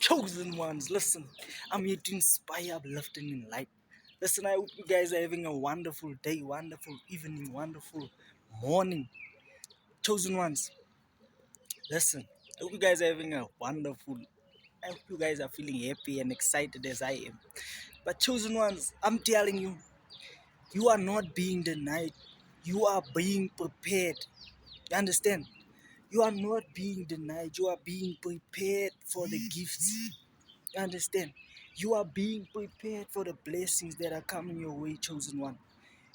Chosen ones, listen, I'm here to inspire, uplift, and enlighten. Listen, I hope you guys are having a wonderful day, wonderful evening, wonderful morning. Chosen ones, listen, I hope you guys are having a wonderful, I hope you guys are feeling happy and excited as I am. But chosen ones, I'm telling you, you are not being denied. You are being prepared. You understand? You are not being denied. You are being prepared for the gifts. You understand? You are being prepared for the blessings that are coming your way, chosen one.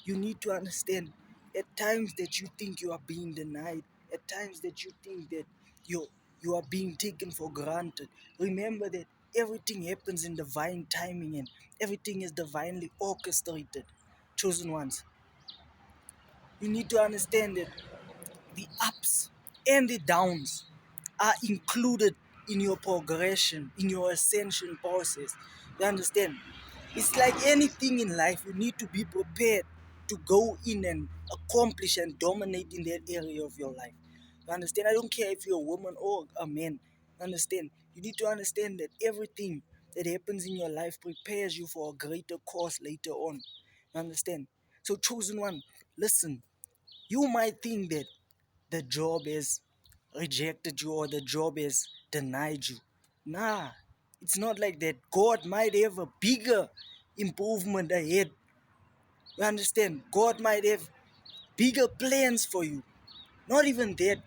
You need to understand at times that you think you are being denied, at times that you think that you are being taken for granted. Remember that everything happens in divine timing and everything is divinely orchestrated. Chosen ones. You need to understand that the ups and the downs are included in your progression, in your ascension process. You understand? It's like anything in life, you need to be prepared to go in and accomplish and dominate in that area of your life. You understand? I don't care if you're a woman or a man. Understand? You need to understand that everything that happens in your life prepares you for a greater course later on. You understand? So, chosen one, listen, you might think that the job has rejected you or the job has denied you. Nah, it's not like that. God might have a bigger improvement ahead. You understand? God might have bigger plans for you. Not even that.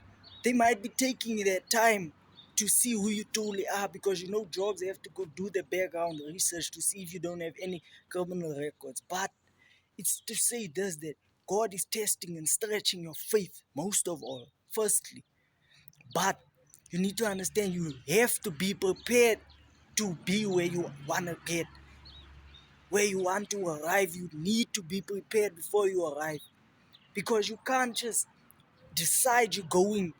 They might be taking their time to see who you truly are because you know jobs they have to go do the background research to see if you don't have any criminal records. But it's to say this that God is testing and stretching your faith most of all. Firstly, but you need to understand you have to be prepared to be where you want to get, where you want to arrive. You need to be prepared before you arrive because you can't just decide you're going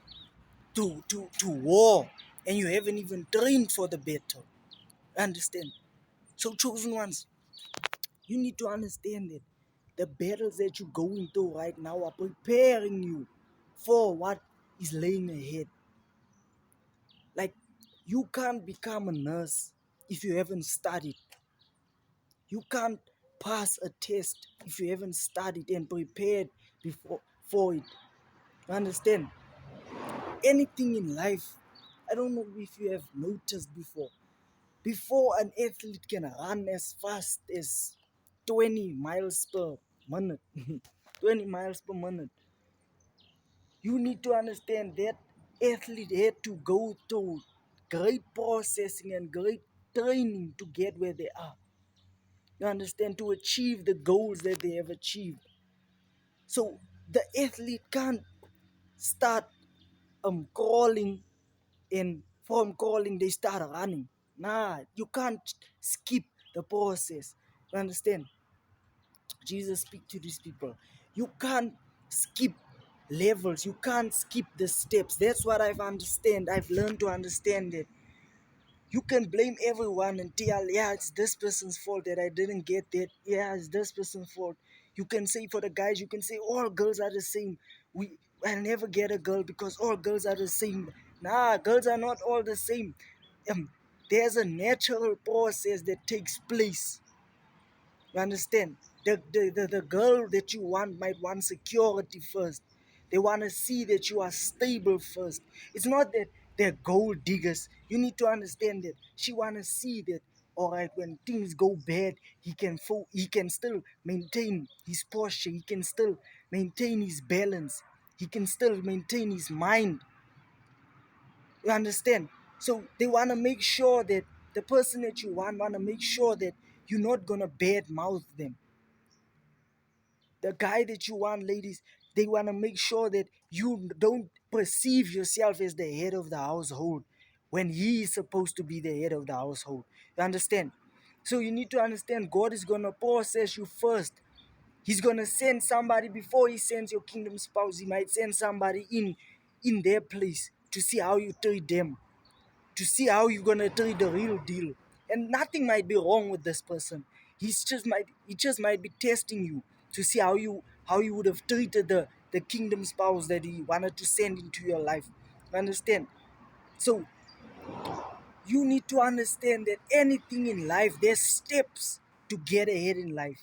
to war and you haven't even trained for the battle. Understand? So, chosen ones, you need to understand that the battles that you're going through right now are preparing you for what is laying ahead. Like, you can't become a nurse if you haven't studied. You can't pass a test if you haven't studied and prepared before for it. Understand? Anything in life, I don't know if you have noticed before an athlete can run as fast as 20 miles per minute, 20 miles per minute, you need to understand that athlete had to go through great processing and great training to get where they are. You understand? To achieve the goals that they have achieved. So the athlete can't start crawling and from crawling they start running. Nah, you can't skip the process. You understand? Jesus speak to these people. You can't skip levels. You can't skip the steps. That's what I've understand. I've learned to understand it. You can blame everyone and tell, yeah, it's this person's fault that I didn't get that. Yeah, it's this person's fault. You can say for the guys, you can say all girls are the same. I never get a girl because all girls are the same. Nah, girls are not all the same. There's a natural process that takes place. You understand? The girl that you want might want security first. They want to see that you are stable first. It's not that they're gold diggers. You need to understand that she want to see that, all right, when things go bad, he can still maintain his posture. He can still maintain his balance. He can still maintain his mind. You understand? So they want to make sure that the person that you want to make sure that you're not gonna bad mouth them. The guy that you want, ladies, they want to make sure that you don't perceive yourself as the head of the household when he is supposed to be the head of the household. You understand? So you need to understand God is going to process you first. He's going to send somebody before he sends your kingdom spouse. He might send somebody in their place to see how you treat them, to see how you're gonna treat the real deal. And nothing might be wrong with this person. He just might be testing you to see how you would have treated the kingdom spouse that he wanted to send into your life. Understand? So You need to understand that anything in life, there's steps to get ahead in life.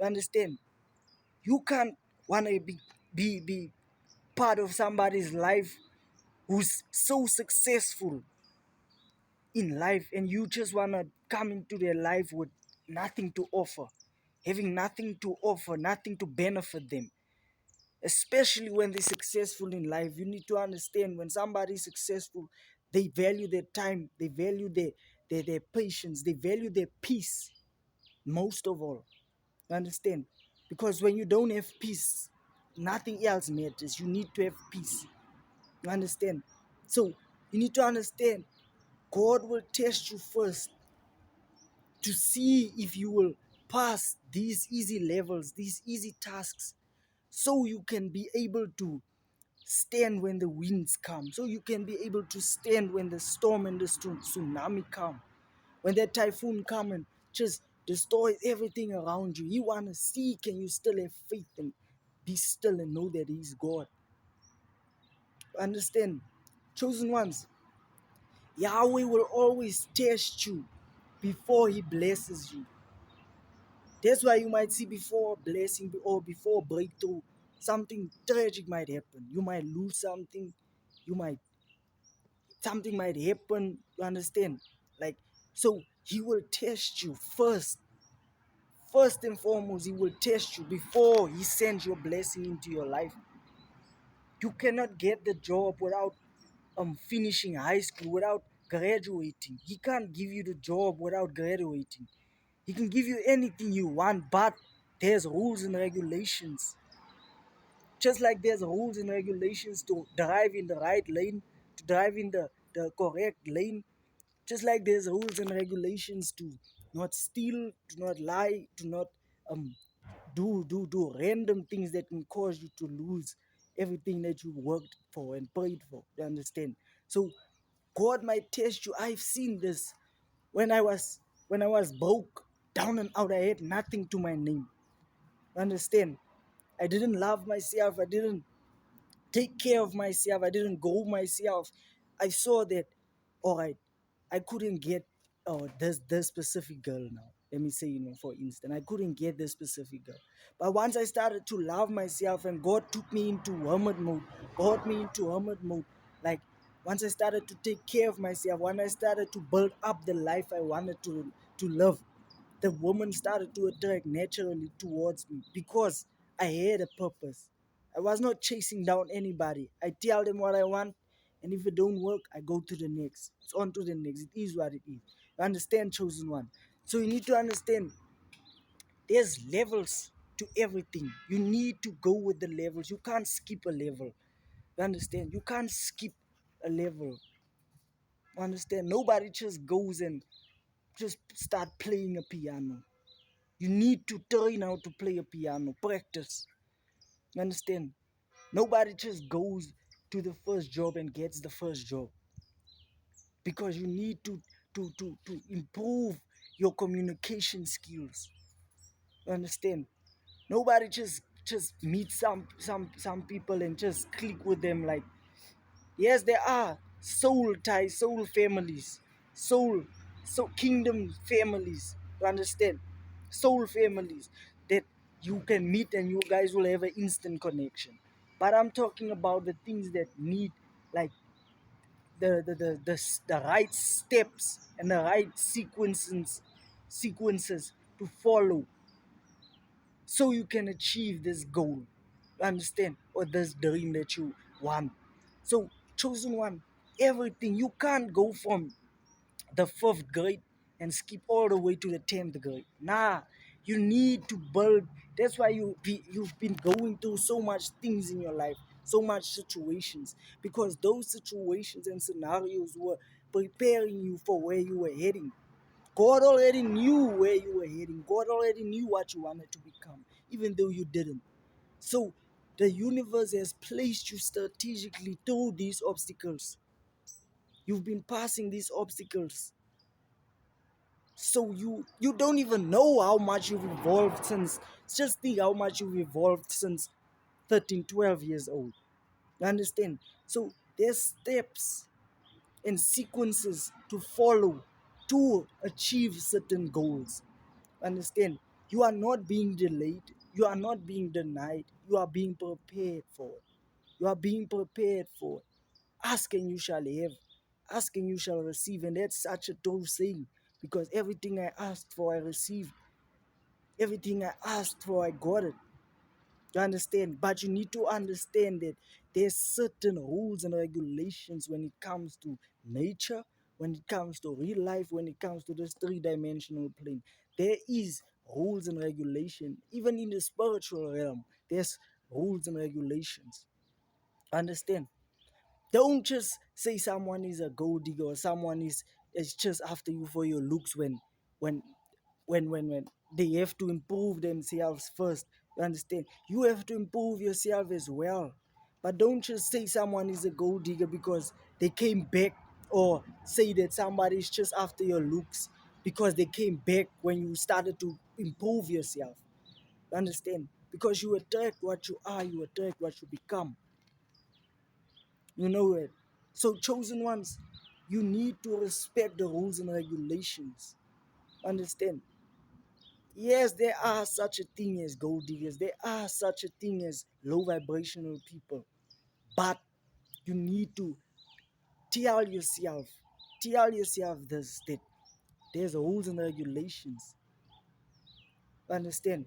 You understand? You can't want to be part of somebody's life who's so successful in life, and you just want to come into their life with nothing to offer, having nothing to offer, nothing to benefit them. Especially when they're successful in life, you need to understand when somebody is successful, they value their time, they value their patience, they value their peace most of all. You understand? Because when you don't have peace, nothing else matters. You need to have peace. You understand? So you need to understand God will test you first to see if you will pass these easy levels, these easy tasks, so you can be able to stand when the winds come, so you can be able to stand when the storm and the tsunami come, when that typhoon come and just destroy everything around you. You want to see, can you still have faith and be still and know that He's God? Understand? Chosen ones, Yahweh will always test you before He blesses you. That's why you might see before blessing or before breakthrough, something tragic might happen. You might lose something. You might something might happen. You understand? Like, so He will test you first. First and foremost, He will test you before He sends your blessing into your life. You cannot get the job without finishing high school, without graduating. He can't give you the job without graduating. He can give you anything you want, but there's rules and regulations. Just like there's rules and regulations to drive in the right lane, to drive in the correct lane, just like there's rules and regulations to not steal, to not lie, to not um do random things that can cause you to lose everything that you worked for and prayed for. You understand? So God might test you. I've seen this when I was broke, down and out. I had nothing to my name. Understand? I didn't love myself. I didn't take care of myself. I didn't go myself. I saw that, all right, I couldn't get this specific girl now. Let me say, for instance, I couldn't get this specific girl. But once I started to love myself and God took me into hermit mode, got me into hermit mode, like once I started to take care of myself, when I started to build up the life I wanted to live, the woman started to attract naturally towards me because I had a purpose. I was not chasing down anybody. I tell them what I want, and if it don't work, I go to the next. It's on to the next. It is what it is. You understand, chosen one? So you need to understand there's levels to everything. You need to go with the levels. You can't skip a level. You understand? You can't skip a level. You understand? Nobody just goes and just start playing a piano. You need to train how to play a piano, practice. You understand? Nobody just goes to the first job and gets the first job, because you need to improve your communication skills. You understand? Nobody just meets some people and just click with them. Like, yes, there are soul ties, soul families, soul kingdom families. You understand? Soul families that you can meet and you guys will have an instant connection. But I'm talking about the things that need, like, the right steps and the right sequences to follow, so you can achieve this goal. Understand? Or this dream that you want. So, chosen one, everything, you can't go from the 5th grade and skip all the way to the 10th grade. Nah, you need to build. That's why you've been going through so much things in your life, so much situations, because those situations and scenarios were preparing you for where you were heading. God already knew where you were heading. God already knew what you wanted to become, even though you didn't. So the universe has placed you strategically through these obstacles. You've been passing these obstacles. So you don't even know how much you've evolved since. Just think how much you've evolved since 13, 12 years old. You understand? So there's steps. and sequences to follow to achieve certain goals. Understand? You are not being delayed, you are not being denied, you are being prepared for it. You are being prepared for it. Ask and you shall have, ask and you shall receive. And that's such a true saying, because everything I asked for, I received. Everything I asked for, I got it. You understand? But you need to understand that there's certain rules and regulations when it comes to nature, when it comes to real life, when it comes to this three-dimensional plane. There is rules and regulation. Even in the spiritual realm, there's rules and regulations. Understand? Don't just say someone is a gold digger or someone is just after you for your looks when when they have to improve themselves first. You understand? You have to improve yourself as well. But don't just say someone is a gold digger because they came back, or say that somebody is just after your looks because they came back when you started to improve yourself. You understand? Because you attract what you are, you attract what you become. You know it. So, chosen ones, you need to respect the rules and regulations. Understand? Yes, there are such a thing as gold diggers. There are such a thing as low vibrational people. But you need to tell yourself, tell yourself this, that there's rules and regulations. Understand?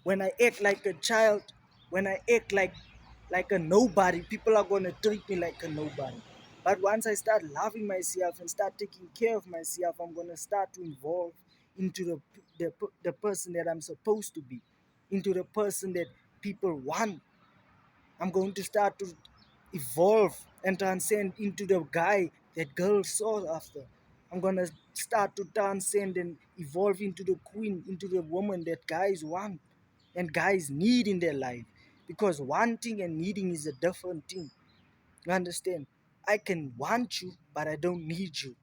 When I act like a child, when I act like a nobody, people are gonna treat me like a nobody. But once I start loving myself and start taking care of myself, I'm gonna start to evolve into the person that I'm supposed to be, into the person that people want. I'm going to start to evolve and transcend into the guy that girls sought after. I'm gonna start to transcend and evolve into the queen, into the woman that guys want and guys need in their life. Because wanting and needing is a different thing. You understand? I can want you, but I don't need you.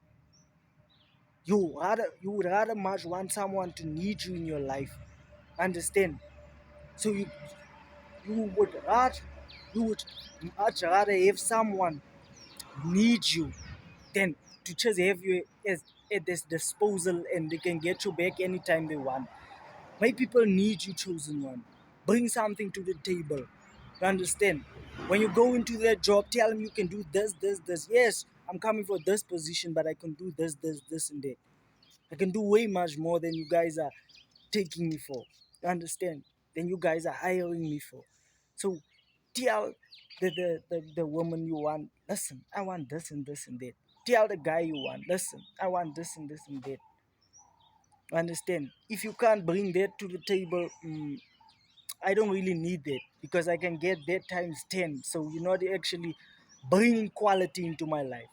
You would rather much want someone to need you in your life. Understand? So you would rather you would much rather have someone need you than to just have you as at this disposal and they can get you back anytime they want. My people need you, chosen one. Bring something to the table. You understand? When you go into their job, tell them you can do this, this, this. Yes, I'm coming for this position, but I can do this, this, this, and that. I can do way much more than you guys are taking me for. You understand? Than you guys are hiring me for. So tell the woman you want, listen, I want this and this and that. Tell the guy you want, listen, I want this and this and that. Understand? If you can't bring that to the table, I don't really need that because I can get that times 10. So you're not actually bringing quality into my life.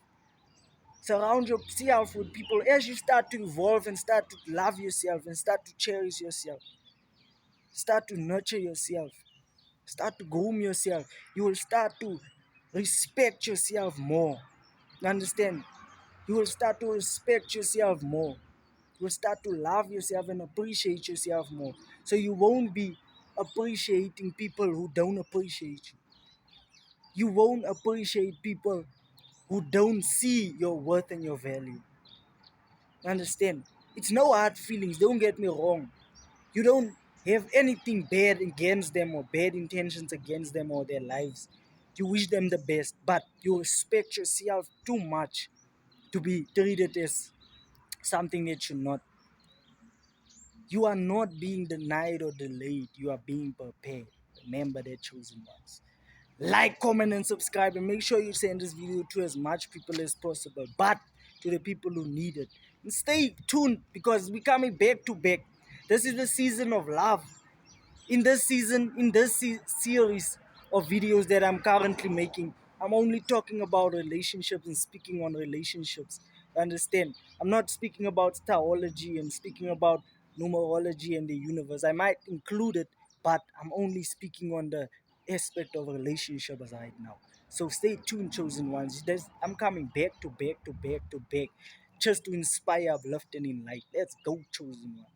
Surround yourself with people as you start to evolve and start to love yourself and start to cherish yourself, start to nurture yourself, start to groom yourself. You will start to respect yourself more. You understand? You will start to respect yourself more. You will start to love yourself and appreciate yourself more. So you won't be appreciating people who don't appreciate you. You won't appreciate people who don't see your worth and your value. Understand? It's no hard feelings, don't get me wrong. You don't have anything bad against them or bad intentions against them or their lives. You wish them the best, but you respect yourself too much to be treated as something that you're not. You are not being denied or delayed. You are being prepared. Remember that, chosen ones. Like, comment, and subscribe, and make sure you send this video to as much people as possible, but to the people who need it. And stay tuned because we're coming back to back. This is the season of love. In this season, in this series of videos that I'm currently making, I'm only talking about relationships and speaking on relationships. Understand? I'm not speaking about theology and speaking about numerology and the universe. I might include it, but I'm only speaking on the aspect of relationships right now. So stay tuned, chosen ones. I'm coming back to back to back to back just to inspire, uplift, and enlighten. Let's go, chosen ones.